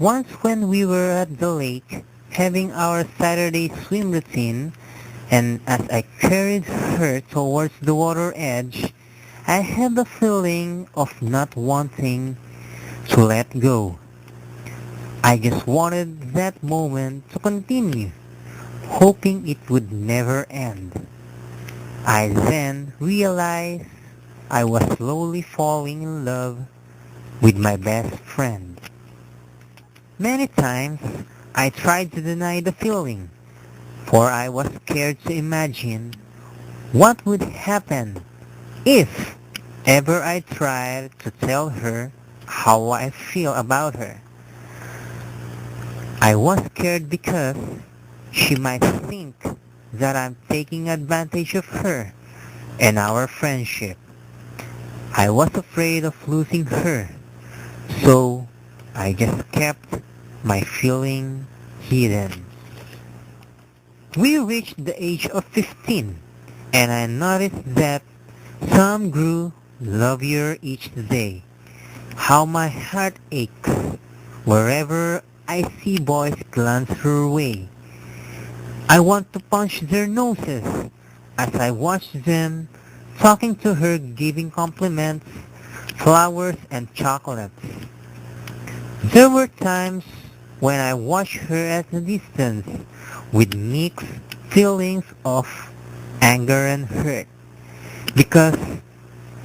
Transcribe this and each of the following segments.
Once when we were at the lake having our Saturday swim routine, and as I carried her towards the water edge, I had the feeling of not wanting to let go. I just wanted that moment to continue, hoping it would never end. I then realized I was slowly falling in love with my best friend. Many times I tried to deny the feeling, for I was scared to imagine what would happen if ever I tried to tell her how I feel about her. I was scared because she might think that I'm taking advantage of her and our friendship. I was afraid of losing her, so I just kept my feeling hidden. We reached the age of 15, and I noticed that Sam grew lovelier each day. How my heart aches wherever I see boys glance her way. I want to punch their noses as I watch them talking to her, giving compliments, flowers, and chocolates. There were times when I watched her at a distance with mixed feelings of anger and hurt because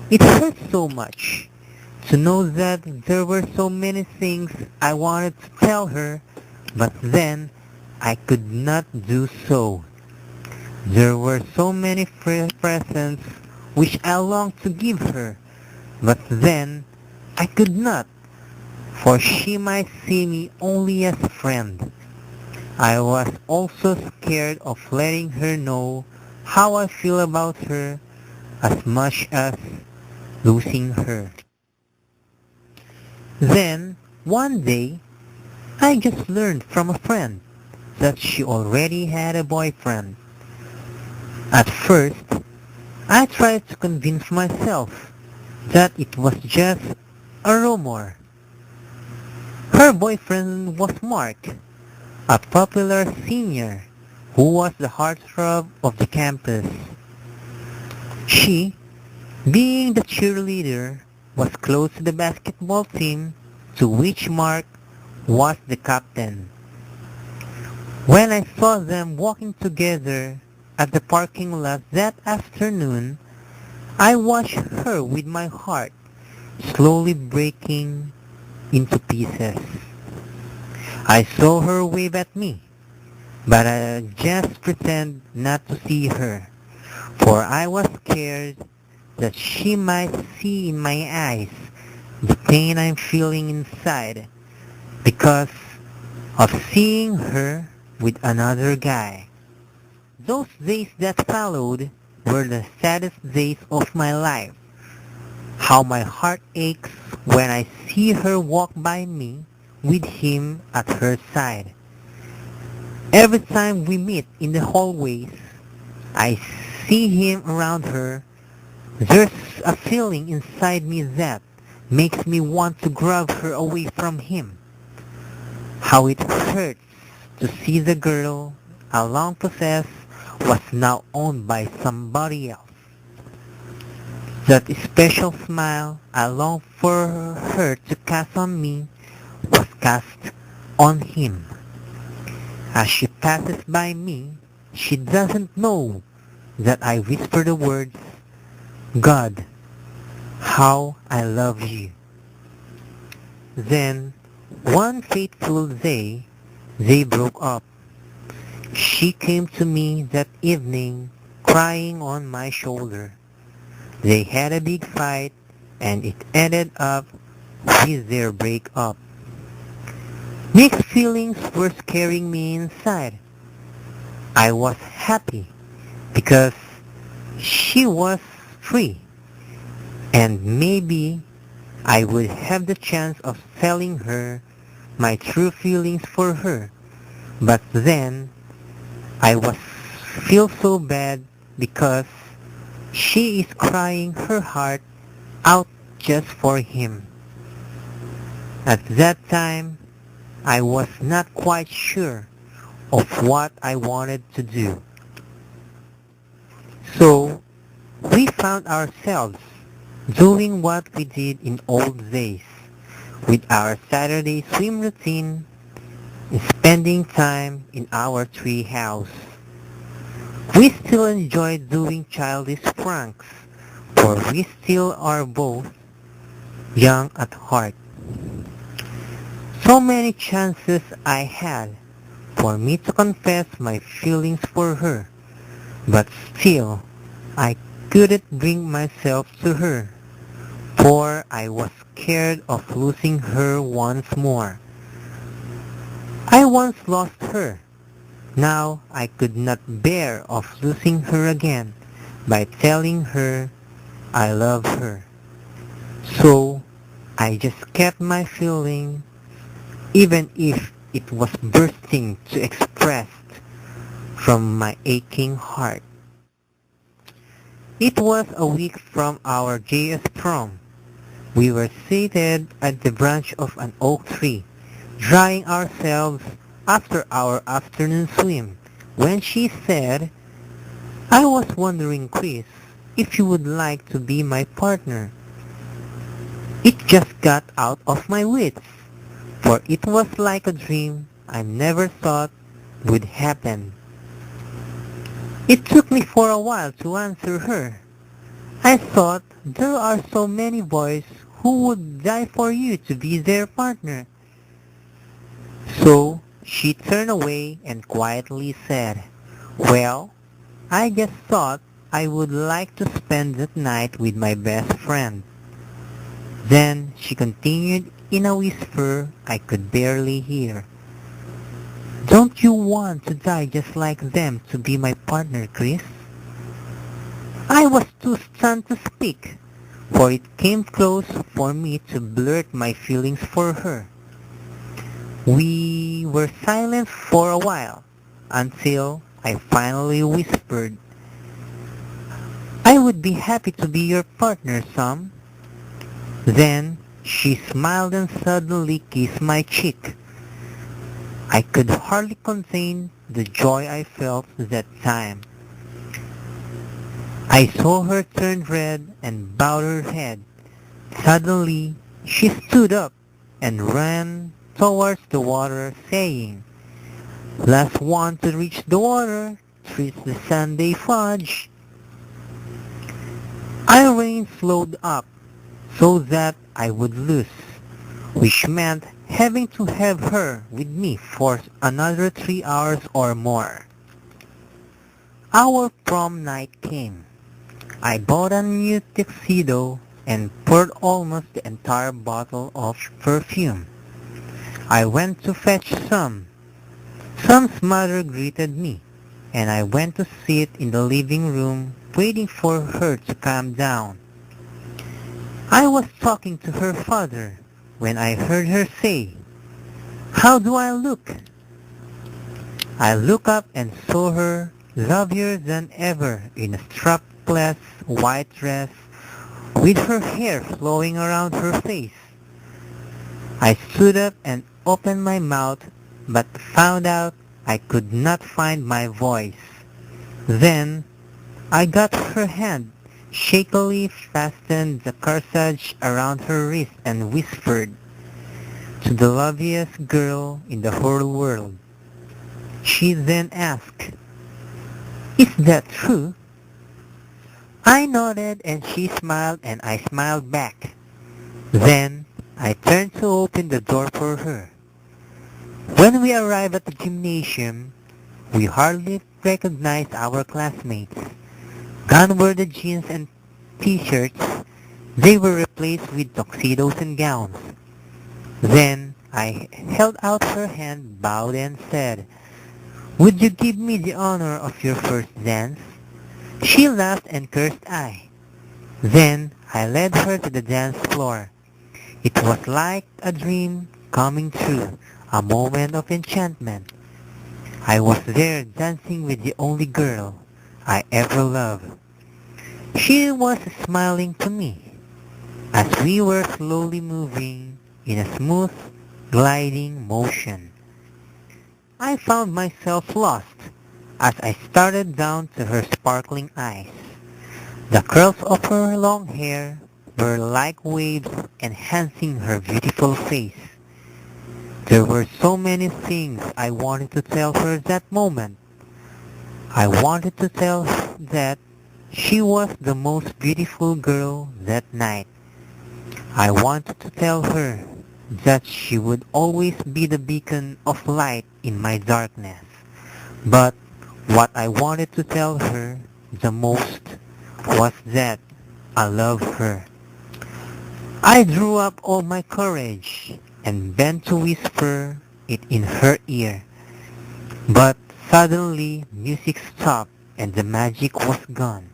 it hurt so much to know that there were so many things I wanted to tell her, but then I could not do so. There were so many presents which I longed to give her, but then I could not, for she might see me only as a friend. I was also scared of letting her know how I feel about her as much as losing her. Then, one day, I just learned from a friend that she already had a boyfriend. At first, I tried to convince myself that it was just a rumor. Her boyfriend was Mark, a popular senior who was the heartthrob of the campus. She, being the cheerleader, was close to the basketball team to which Mark was the captain. When I saw them walking together at the parking lot that afternoon, I watched her with my heart slowly breaking into pieces. I saw her wave at me, but I just pretend not to see her, for I was scared that she might see in my eyes the pain I'm feeling inside because of seeing her with another guy. Those days that followed were the saddest days of my life. How my heart aches when I see her walk by me with him at her side. Every time we meet in the hallways, I see him around her. There's a feeling inside me that makes me want to grab her away from him. How it hurts to see the girl I long possessed was now owned by somebody else. That special smile I longed for her to cast on me was cast on him. As she passes by me, she doesn't know that I whisper the words, God, how I love you. Then, one fateful day, they broke up. She came to me that evening, crying on my shoulder. They had a big fight, and it ended up with their breakup. Mixed feelings were scaring me inside. I was happy because she was free, and maybe I would have the chance of telling her my true feelings for her. But then I was feel so bad because she is crying her heart out just for him. At that time, I was not quite sure of what I wanted to do. So, we found ourselves doing what we did in old days, with our Saturday swim routine and spending time in our tree house. We still enjoy doing childish pranks, for we still are both young at heart. So many chances I had for me to confess my feelings for her, but still I couldn't bring myself to her, for I was scared of losing her once more. I once lost her. Now I could not bear of losing her again by telling her I love her. So I just kept my feeling even if it was bursting to express from my aching heart. It was a week from our JS prom. We were seated at the branch of an oak tree, drying ourselves after our afternoon swim, when she said, I was wondering, Chris, if you would like to be my partner. It just got out of my wits, for it was like a dream I never thought would happen. It took me for a while to answer her. I thought there are so many boys who would die for you to be their partner. So she turned away and quietly said, well, I just thought I would like to spend that night with my best friend. Then she continued in a whisper I could barely hear. Don't you want to die just like them to be my partner, Chris? I was too stunned to speak, for it came close for me to blurt my feelings for her. We were silent for a while, until I finally whispered, I would be happy to be your partner, Sam. Then she smiled and suddenly kissed my cheek. I could hardly contain the joy I felt that time. I saw her turn red and bowed her head. Suddenly, she stood up and ran towards the water, saying, last one to reach the water treats the Sunday fudge. Irene slowed up so that I would lose, which meant having to have her with me for another 3 hours or more. Our prom night came. I bought a new tuxedo and poured almost the entire bottle of perfume. I went to fetch some. Sam's mother greeted me, and I went to sit in the living room waiting for her to calm down. I was talking to her father when I heard her say, how do I look? I looked up and saw her lovelier than ever in a strapless white dress with her hair flowing around her face. I stood up and opened my mouth but found out I could not find my voice. Then I got her hand, shakily fastened the corsage around her wrist and whispered, to the loveliest girl in the whole world. She then asked, is that true? I nodded and she smiled and I smiled back. Then I turned to open the door for her. When we arrived at the gymnasium, we hardly recognized our classmates. Gone were the jeans and t-shirts. They were replaced with tuxedos and gowns. Then I held out her hand, bowed and said, would you give me the honor of your first dance? She laughed and cursed I. Then I led her to the dance floor. It was like a dream coming true, a moment of enchantment. I was there dancing with the only girl I ever loved. She was smiling to me as we were slowly moving in a smooth gliding motion. I found myself lost as I stared down to her sparkling eyes. The curls of her long hair were like waves enhancing her beautiful face. There were so many things I wanted to tell her that moment. I wanted to tell her that she was the most beautiful girl that night. I wanted to tell her that she would always be the beacon of light in my darkness. But what I wanted to tell her the most was that I love her. I drew up all my courage and bent to whisper it in her ear. But suddenly music stopped and the magic was gone.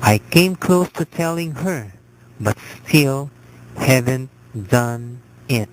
I came close to telling her, but still haven't done it.